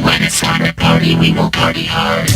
When it's time to party, we will party hard.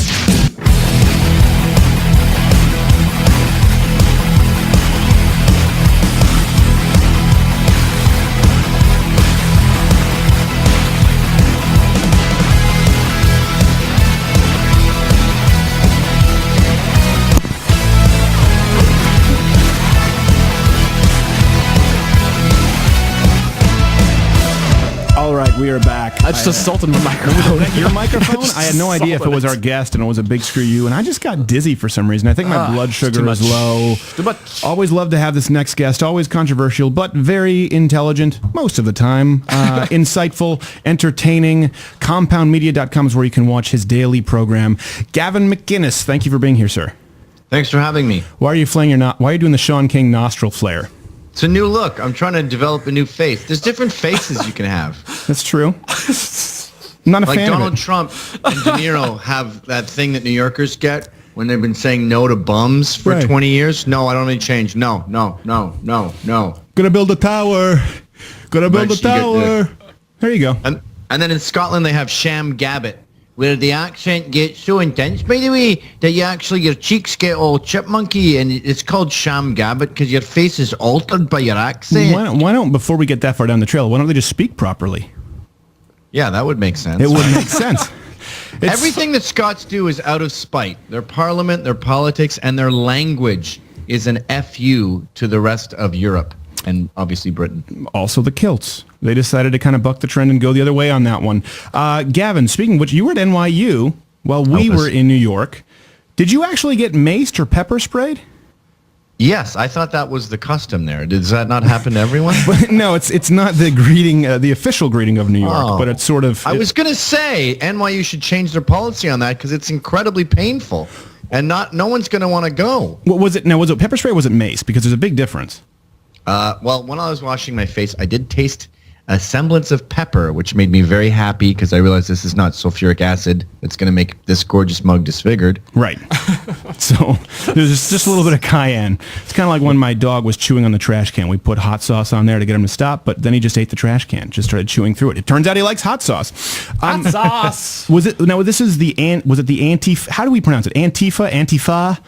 All right, we are back. I just assaulted my microphone. Was that your microphone? I had no idea if it was our guest and it was a big screw you. And I just got dizzy for some reason. I think my blood sugar is low. Too much. Always love to have this next guest. Always controversial, but very intelligent most of the time. Insightful, entertaining. Compoundmedia.com is where you can watch his daily program. Gavin McInnes, thank you for being here, sir. Thanks for having me. Why are you why are you doing the Sean King nostril flare? It's a new look. I'm trying to develop a new face. There's different faces you can have. That's true. I'm not a Like fan Donald of it. Trump and De Niro have that thing that New Yorkers get when they've been saying no to bums for Right. 20 years. No, I don't need change. No, no, no, no, no. Gonna build a tower. Gonna build a Right, you get tower. There you go. And then in Scotland they have Sham Gabbit, where the accent gets so intense, by the way, that your cheeks get all chipmunky, and it's called Sham Gabbit because your face is altered by your accent. Why don't, before we get that far down the trail, why don't they just speak properly? Yeah, that would make sense. It would make sense. Everything that Scots do is out of spite. Their parliament, their politics, and their language is an FU to the rest of Europe and obviously Britain. Also the kilts. They decided to kind of buck the trend and go the other way on that one. Gavin, speaking of which, you were at NYU while we were in New York. Did you actually get maced or pepper sprayed? Yes, I thought that was the custom there. Does that not happen to everyone? No, it's not the greeting, the official greeting of New York, but it's sort of... I was going to say NYU should change their policy on that because it's incredibly painful and no one's going to want to go. What was it? Now, was it pepper spray or was it mace? Because there's a big difference. Well, when I was washing my face, I did taste a semblance of pepper, which made me very happy because I realized this is not sulfuric acid that's going to make this gorgeous mug disfigured. Right. So there's just a little bit of cayenne. It's kind of like when my dog was chewing on the trash can. We put hot sauce on there to get him to stop, but then he just ate the trash can, just started chewing through it. It turns out he likes hot sauce. Hot sauce. Was it the Antifa? How do we pronounce it? Antifa?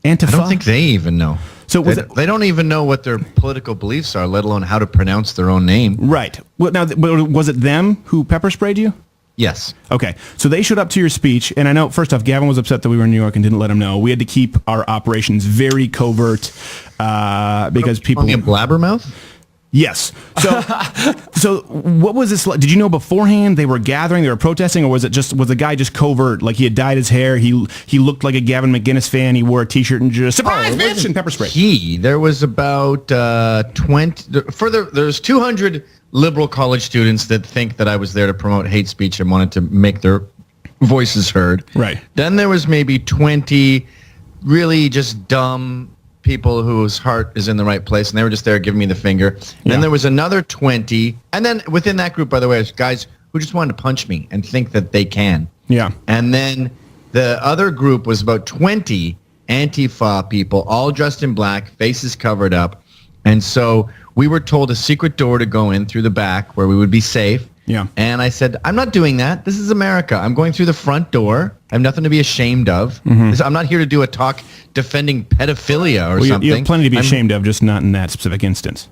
I don't think they even know. So they don't even know what their political beliefs are, let alone how to pronounce their own name. Right. Well, now, was it them who pepper sprayed you? Yes. Okay. So they showed up to your speech, and I know, first off, Gavin was upset that we were in New York and didn't let him know. We had to keep our operations very covert because people... Calling a blabbermouth? Yes. So what was this like? Did you know beforehand they were gathering, they were protesting, or was the guy just covert? Like he had dyed his hair, he looked like a Gavin McInnes fan, he wore a t-shirt and just surprise bitch and pepper spray. There was about 20 there's 200 liberal college students that think that I was there to promote hate speech and wanted to make their voices heard. Right. Then there was maybe 20 really just dumb people whose heart is in the right place, and they were just there giving me the finger. Then there was another 20, and then within that group, by the way, there's guys who just wanted to punch me and think that they can. Yeah. And then the other group was about 20 Antifa people, all dressed in black, faces covered up. And so we were told a secret door to go in through the back where we would be safe. Yeah. And I said, I'm not doing that. This is America. I'm going through the front door. I have nothing to be ashamed of. I'm not here to do a talk defending pedophilia or something. You have plenty to be ashamed of, just not in that specific instance.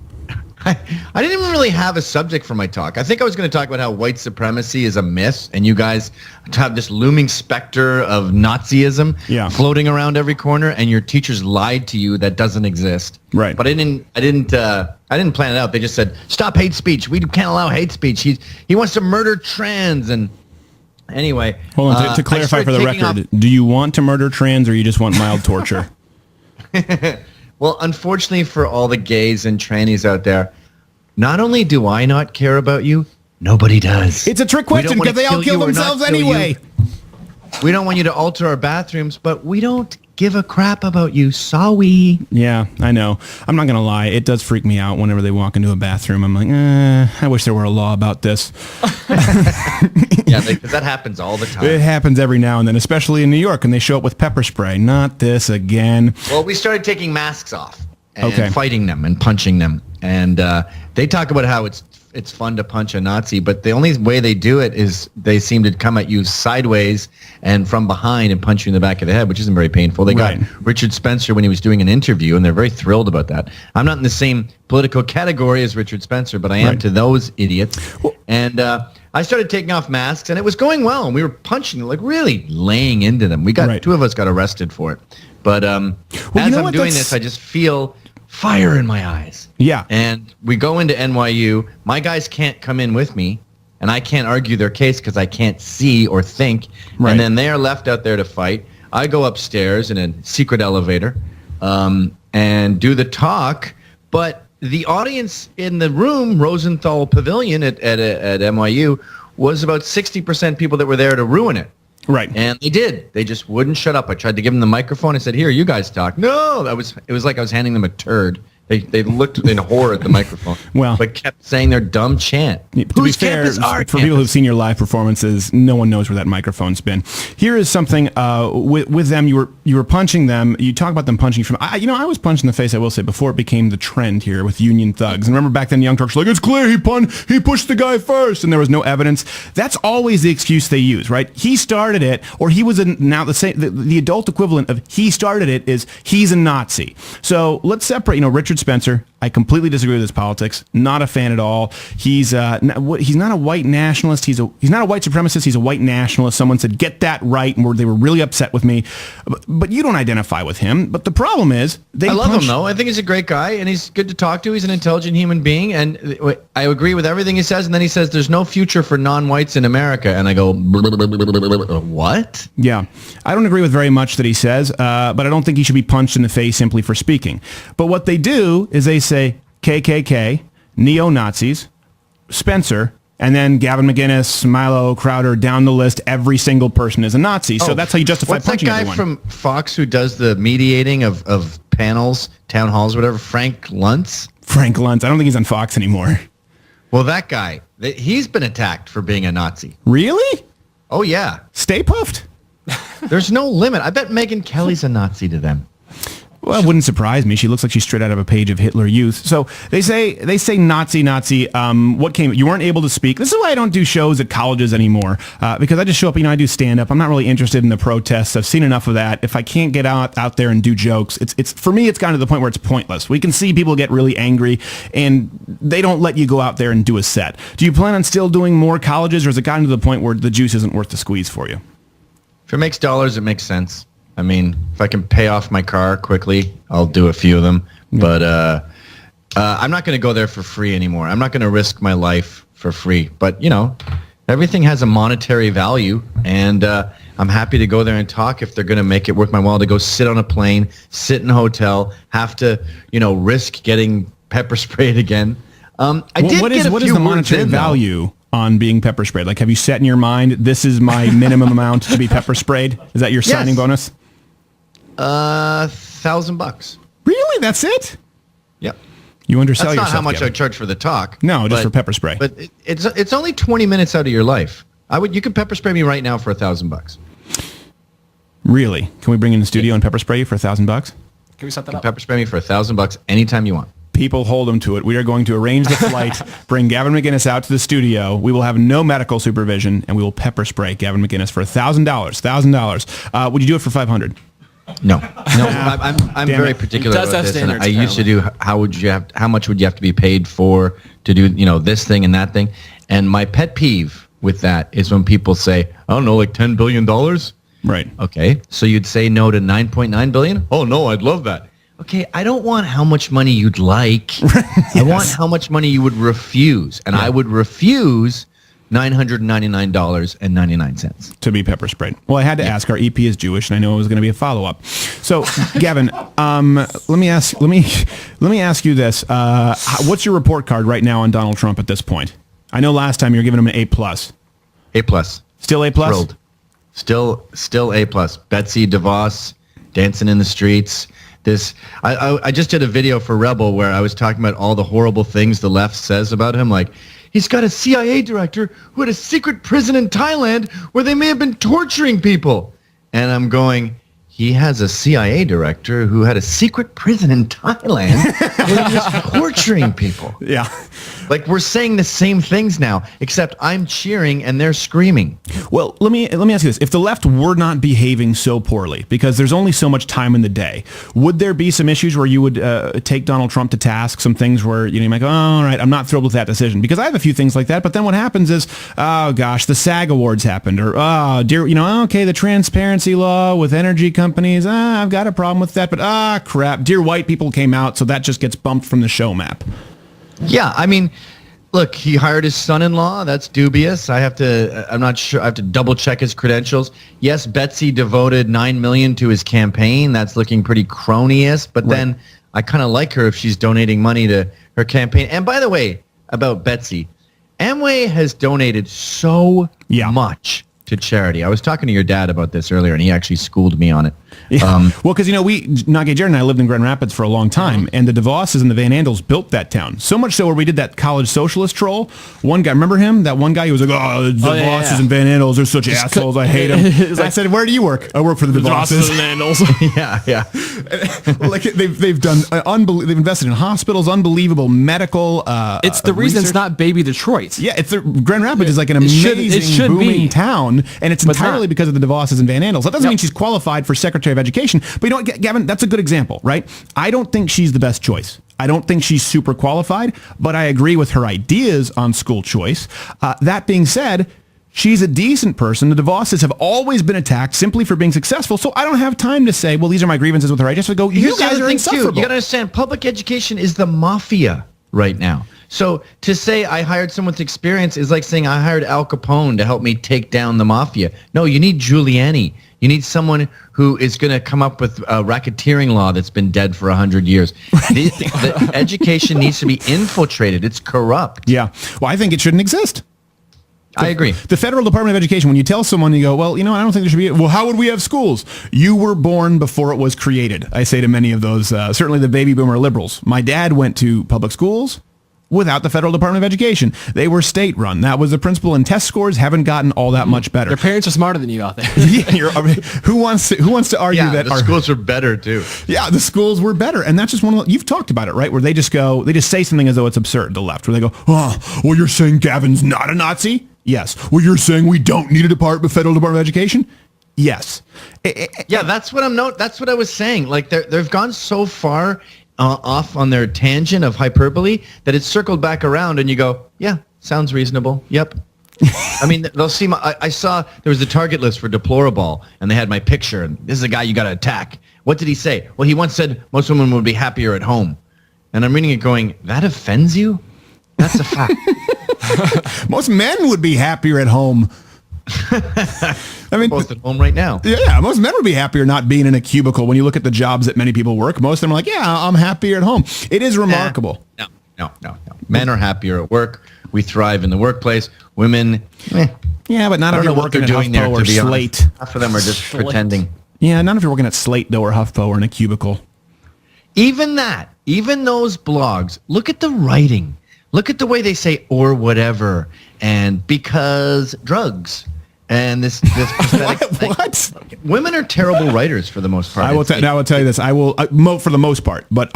I didn't even really have a subject for my talk. I think I was going to talk about how white supremacy is a myth, and you guys have this looming specter of Nazism floating around every corner, and your teachers lied to you that doesn't exist. Right. But I didn't plan it out. They just said, stop hate speech. We can't allow hate speech. He wants to murder trans. And anyway. Hold on, to clarify for the record, do you want to murder trans or you just want mild torture? Well, unfortunately for all the gays and trannies out there, not only do I not care about you, nobody does. It's a trick question because they all kill themselves anyway. We don't want you to alter our bathrooms, but we don't give a crap about you. Sorry. Yeah, I know. I'm not going to lie. It does freak me out whenever they walk into a bathroom. I'm like, I wish there were a law about this. Yeah, because that happens all the time. It happens every now and then, especially in New York, and they show up with pepper spray. Not this again. Well, we started taking masks off and fighting them and punching them. And they talk about how it's it's fun to punch a Nazi, but the only way they do it is they seem to come at you sideways and from behind and punch you in the back of the head, which isn't very painful. They got Richard Spencer when he was doing an interview, and they're very thrilled about that. I'm not in the same political category as Richard Spencer, but I am to those idiots. And I started taking off masks, and it was going well. And we were punching, like really laying into them. We got 2 of us got arrested for it. But as I'm doing this, I just feel fire in my eyes. Yeah. And we go into NYU. My guys can't come in with me, and I can't argue their case because I can't see or think. Right. And then they are left out there to fight. I go upstairs in a secret elevator and do the talk. But the audience in the room, Rosenthal Pavilion at NYU, was about 60% people that were there to ruin it. Right. And they did. They just wouldn't shut up. I tried to give them the microphone. I said, here, you guys talk. No, it was like I was handing them a turd. They looked in horror at the microphone, but kept saying their dumb chant. To be fair, for people who've seen your live performances, no one knows where that microphone's been. Here is something with them. You were punching them. You talk about them punching from. I was punched in the face. I will say before it became the trend here with union thugs. And remember back then, Young Turks were like, it's clear he pushed the guy first, and there was no evidence. That's always the excuse they use, right? He started it, or he was now the same. The adult equivalent of he started it is he's a Nazi. So let's separate. Richard Spencer, I completely disagree with his politics. Not a fan at all. He's not a white nationalist. He's not a white supremacist. He's a white nationalist. Someone said, get that right, and they were really upset with me. But you don't identify with him. But the problem is, I love him, though. I think he's a great guy, and he's good to talk to. He's an intelligent human being, and I agree with everything he says. And then he says, there's no future for non-whites in America. And I go, what? Yeah. I don't agree with very much that he says, but I don't think he should be punched in the face simply for speaking. But what they do is they say KKK, neo-Nazis, Spencer, and then Gavin McInnes, Milo, Crowder, down the list, every single person is a Nazi. So that's how you justify punching everyone. What's that guy from Fox who does the mediating of panels, town halls, whatever, Frank Luntz? Frank Luntz. I don't think he's on Fox anymore. Well, that guy, he's been attacked for being a Nazi. Really? Oh, yeah. Stay puffed. There's no limit. I bet Megyn Kelly's a Nazi to them. Well, it wouldn't surprise me. She looks like she's straight out of a page of Hitler Youth. So they say Nazi. You weren't able to speak. This is why I don't do shows at colleges anymore, because I just show up. I do stand up. I'm not really interested in the protests. I've seen enough of that. If I can't get out there and do jokes, it's for me. It's gotten to the point where it's pointless. We can see people get really angry, and they don't let you go out there and do a set. Do you plan on still doing more colleges, or has it gotten to the point where the juice isn't worth the squeeze for you? If it makes dollars, it makes sense. I mean, if I can pay off my car quickly, I'll do a few of them. Yeah. But I'm not going to go there for free anymore. I'm not going to risk my life for free. But, everything has a monetary value. And I'm happy to go there and talk if they're going to make it worth my while to go sit on a plane, sit in a hotel, have to, risk getting pepper sprayed again. What is the monetary value on being pepper sprayed? Like, have you set in your mind, this is my minimum amount to be pepper sprayed? Is that your signing bonus? $1,000. Really? That's it? Yep. You undersell yourself. That's not how much Gavin. I charge for the talk. No, just for pepper spray. But it's only 20 minutes out of your life. You could pepper spray me right now for $1,000. Really? Can we bring in the studio and pepper spray you for $1,000? Can we set that up? Pepper spray me for $1,000 anytime you want. People hold them to it. We are going to arrange the flight, bring Gavin McInnes out to the studio. We will have no medical supervision, and we will pepper spray Gavin McInnes for $1,000. $1,000. Would you do it for $500? No. I'm very particular about this. And I used to do how much would you have to be paid to do this thing and that thing. And my pet peeve with that is when people say, I don't know, like $10 billion. Right. Okay. So you'd say no to $9.9 billion? Oh no, I'd love that. Okay, I don't want how much money you'd like. Yes. I want how much money you would refuse. And I would refuse $999.99 to be pepper sprayed. Well, I had to ask. Our EP is Jewish, and I know it was going to be a follow-up. So, Gavin, let me ask you this: what's your report card right now on Donald Trump at this point? I know last time you were giving him an A+. A+. Still A+. Thrilled. Still A+. Betsy DeVos dancing in the streets. I just did a video for Rebel where I was talking about all the horrible things the left says about him, like he's got a CIA director who had a secret prison in Thailand where they may have been torturing people. And I'm going, he has a CIA director who had a secret prison in Thailand where he was torturing people. Yeah. Like we're saying the same things now, except I'm cheering and they're screaming. Well, let me ask you this. If the left were not behaving so poorly, because there's only so much time in the day, would there be some issues where you would take Donald Trump to task, some things where you might go, oh, all right, I'm not thrilled with that decision? Because I have a few things like that, but then what happens is, oh gosh, the SAG Awards happened, or oh, dear, okay, the transparency law with energy companies, I've got a problem with that, but crap, dear white people came out, so that just gets bumped from the show map. Yeah, I mean, look, he hired his son-in-law. That's dubious. I'm not sure. I have to double check his credentials. Yes, Betsy devoted $9 million to his campaign. That's looking pretty cronyist. But then I kind of like her if she's donating money to her campaign. And by the way, about Betsy, Amway has donated so much to charity. I was talking to your dad about this earlier, and he actually schooled me on it. Yeah. Well, because, Nage Jared and I lived in Grand Rapids for a long time, and the DeVosses and the Van Andels built that town. So much so where we did that college socialist troll. One guy, remember him? That one guy who was like, the DeVosses and Van Andels are such assholes. I hate them. I said, where do you work? I work for the DeVosses and Van Andels. Yeah. Like they've done they've invested in hospitals, unbelievable medical. It's the reason it's not baby Detroit. Yeah, Grand Rapids is like an amazing booming town, and it's entirely because of the DeVosses and Van Andels. That doesn't mean she's qualified for Secretary of Education, but you know what, Gavin, that's a good example, right? I don't think she's the best choice. I don't think she's super qualified, but I agree with her ideas on school choice. That being said, she's a decent person. The DeVosses have always been attacked simply for being successful, so I don't have time to say, well, these are my grievances with her. I just would go, you guys are insufferable. You got to understand, public education is the mafia right now. So to say I hired someone with experience is like saying I hired Al Capone to help me take down the mafia. No, you need Giuliani. You need someone who is going to come up with a racketeering law that's been dead for 100 years. The education needs to be infiltrated. It's corrupt. Yeah. Well, I think it shouldn't exist. I agree. The Federal Department of Education, when you tell someone, you go, well, I don't think there should be, well, how would we have schools? You were born before it was created. I say to many of those, certainly the baby boomer liberals. My dad went to public schools without the Federal Department of Education. They were state-run. That was the principle, and test scores haven't gotten all that much better. Their parents are smarter than you out there. Who wants to argue that the schools are better too? Yeah, the schools were better, and that's just one of the, you've talked about it, right? Where they just say something as though it's absurd. The left, where they go, well, you're saying Gavin's not a Nazi? Yes. Well, you're saying we don't need a Federal Department of Education? Yes. That's what I was saying. Like they've gone so far off on their tangent of hyperbole that it's circled back around, and you go, yeah, sounds reasonable. Yep. I mean, they'll see I saw there was a target list for deplorable, and they had my picture, and this is a guy you got to attack. What did he say? Well, he once said most women would be happier at home. And I'm reading it going, that offends you? That's a fact. Most men would be happier at home. I mean, both at home right now. Yeah, most men would be happier not being in a cubicle. When you look at the jobs that many people work, most of them are like, yeah, I'm happier at home. It is remarkable. No. Men are happier at work. We thrive in the workplace. Women, yeah, but not if you're working at HuffPo or Slate. Half of them are just pretending. Yeah, not if you're working at Slate, though, or HuffPo or in a cubicle. Even those blogs, look at the writing. Look at the way they say or whatever and because drugs and this pathetic what? Women are terrible writers for the most part. I will tell you this. I will for the most part, but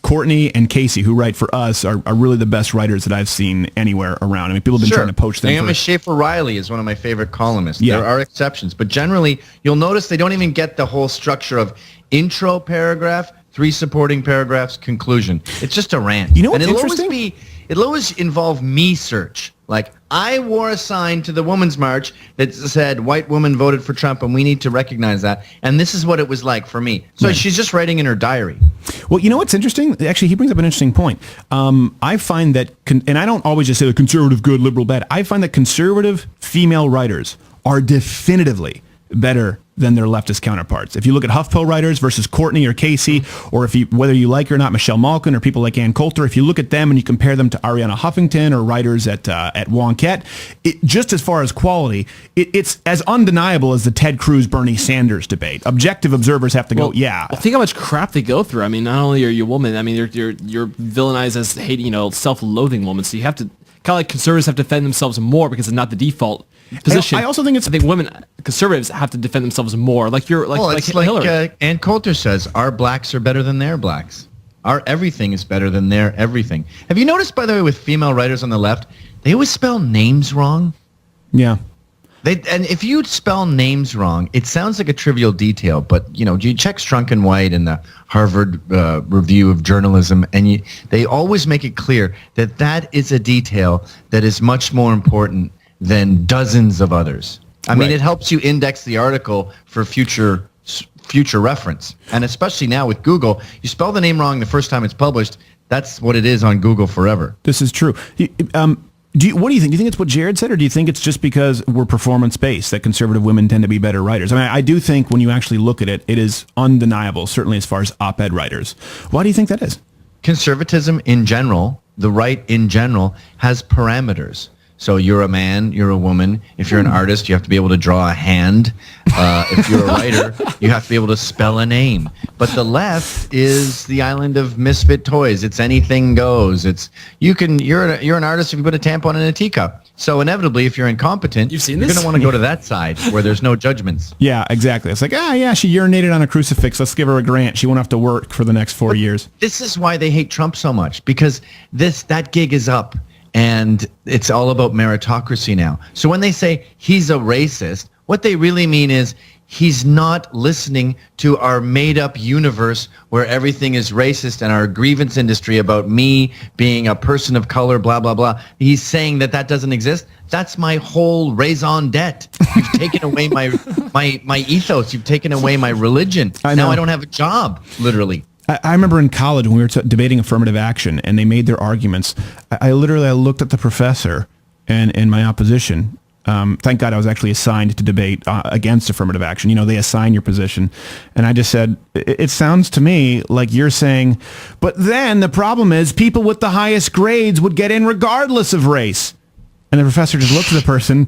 Courtney and Casey, who write for us, are really the best writers that I've seen anywhere around. I mean, people have been trying to poach them. Naomi Schaefer Riley is one of my favorite columnists. Yeah. There are exceptions, but generally you'll notice they don't even get the whole structure of intro paragraph, 3 supporting paragraphs, conclusion. It's just a rant. You know what's interesting? It'll always involve me search. Like, I wore a sign to the Women's March that said, white woman voted for Trump, and we need to recognize that. And this is what it was like for me. So she's just writing in her diary. Well, you know what's interesting? Actually, he brings up an interesting point. I find that, and I don't always just say the conservative good, liberal bad. I find that conservative female writers are definitively better than their leftist counterparts. If you look at HuffPo writers versus Courtney or Casey, or whether you like or not Michelle Malkin or people like Ann Coulter, if you look at them and you compare them to Ariana Huffington or writers at Wonkette, just as far as quality, it's as undeniable as the Ted Cruz Bernie Sanders debate. Objective observers have to go, yeah. Well, think how much crap they go through. I mean, not only are you a woman, I mean, you're villainized as hating, self-loathing woman. So you have to kind of like conservatives have to defend themselves more because it's not the default position. I also think I think women conservatives have to defend themselves more. Like Hillary. Ann Coulter says, our blacks are better than their blacks. Our everything is better than their everything. Have you noticed, by the way, with female writers on the left, they always spell names wrong? Yeah. And if you spell names wrong, it sounds like a trivial detail, but you check Strunk and White and the Harvard Review of Journalism, and they always make it clear that is a detail that is much more important than dozens of others. I mean, it helps you index the article for future reference, and especially now with Google, you spell the name wrong the first time it's published. That's what it is on Google forever. This is true. What do you think? Do you think it's what Jared said, or do you think it's just because we're performance-based that conservative women tend to be better writers? I mean, I do think when you actually look at it, it is undeniable, certainly as far as op-ed writers. Why do you think that is? Conservatism in general, the right in general, has parameters. So you're a man, you're a woman. If you're an artist, you have to be able to draw a hand. If you're a writer, you have to be able to spell a name. But the left is the island of misfit toys. It's anything goes. You're an artist if you put a tampon in a teacup. So inevitably, if you're incompetent, you're going to want to go to that side where there's no judgments. Yeah, exactly. It's like, she urinated on a crucifix. Let's give her a grant. She won't have to work for the next 4 years. This is why they hate Trump so much, because that gig is up. And it's all about meritocracy now. So when they say he's a racist, what they really mean is he's not listening to our made-up universe where everything is racist and our grievance industry about me being a person of color, blah, blah, blah. He's saying that doesn't exist. That's my whole raison d'etre. You've taken away my ethos. You've taken away my religion. Now I don't have a job, literally. I remember in college when we were debating affirmative action and they made their arguments, I literally looked at the professor and in my opposition. Thank God I was actually assigned to debate against affirmative action. They assign your position. And I just said, it sounds to me like you're saying, but then the problem is people with the highest grades would get in regardless of race. And the professor just looked at the person,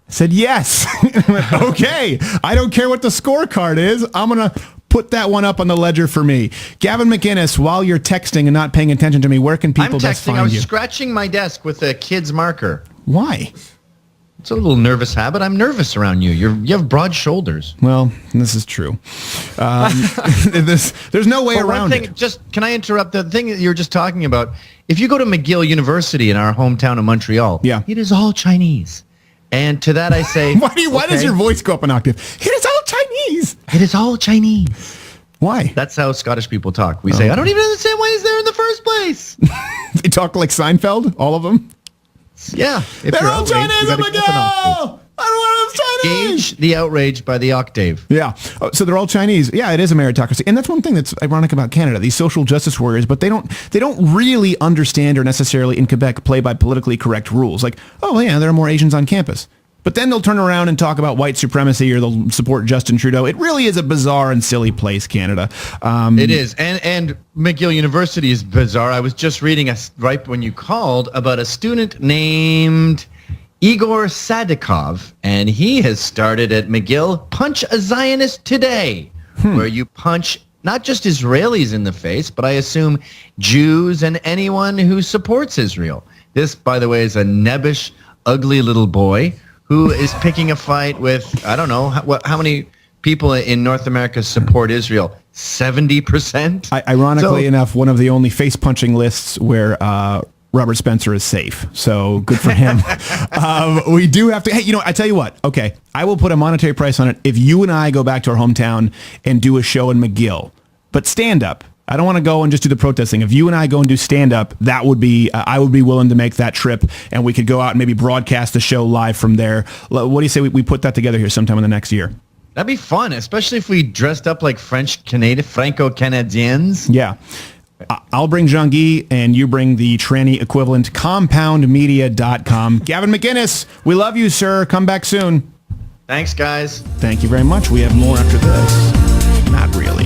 said, yes. And I went, okay, I don't care what the scorecard is. I'm going to put that one up on the ledger for me. Gavin McInnes, while you're texting and not paying attention to me, where can people best find you? I was scratching my desk with a kid's marker. Why? It's a little nervous habit. I'm nervous around you. You have broad shoulders. Well, this is true. There's no way around it. Can I interrupt? The thing that you were just talking about, if you go to McGill University in our hometown of Montreal, it is all Chinese. And to that I say... Why does your voice go up an octave? It is all Chinese. It is all Chinese. Why? That's how Scottish people talk. We say, I don't even understand why he's there in the first place. They talk like Seinfeld, all of them? Yeah. They're all Chinese, Miguel! I don't want to Gauge the outrage by the octave. Yeah. So they're all Chinese. Yeah, it is a meritocracy. And that's one thing that's ironic about Canada, these social justice warriors, but they don't really understand or necessarily in Quebec play by politically correct rules. Like, there are more Asians on campus. But then they'll turn around and talk about white supremacy or they'll support Justin Trudeau. It really is a bizarre and silly place, Canada. It is. And McGill University is bizarre. I was just reading right when you called about a student named Igor Sadikov, and he has started at McGill Punch a Zionist Today, where you punch not just Israelis in the face, but I assume Jews and anyone who supports Israel. This, by the way, is a nebbish, ugly little boy who is picking a fight with, I don't know, how many people in North America support Israel? 70%? Ironically enough, one of the only face-punching lists where Robert Spencer is safe. So good for him. We do have to, I tell you what, okay, I will put a monetary price on it if you and I go back to our hometown and do a show in McGill. But stand up. I don't want to go and just do the protesting. If you and I go and do stand-up, that would be, I would be willing to make that trip, and we could go out and maybe broadcast the show live from there. What do you say we put that together here sometime in the next year? That'd be fun, especially if we dressed up like Franco-Canadians. Yeah. I'll bring Jean-Guy, and you bring the tranny equivalent, compoundmedia.com. Gavin McInnes, we love you, sir. Come back soon. Thanks, guys. Thank you very much. We have more after this. Not really.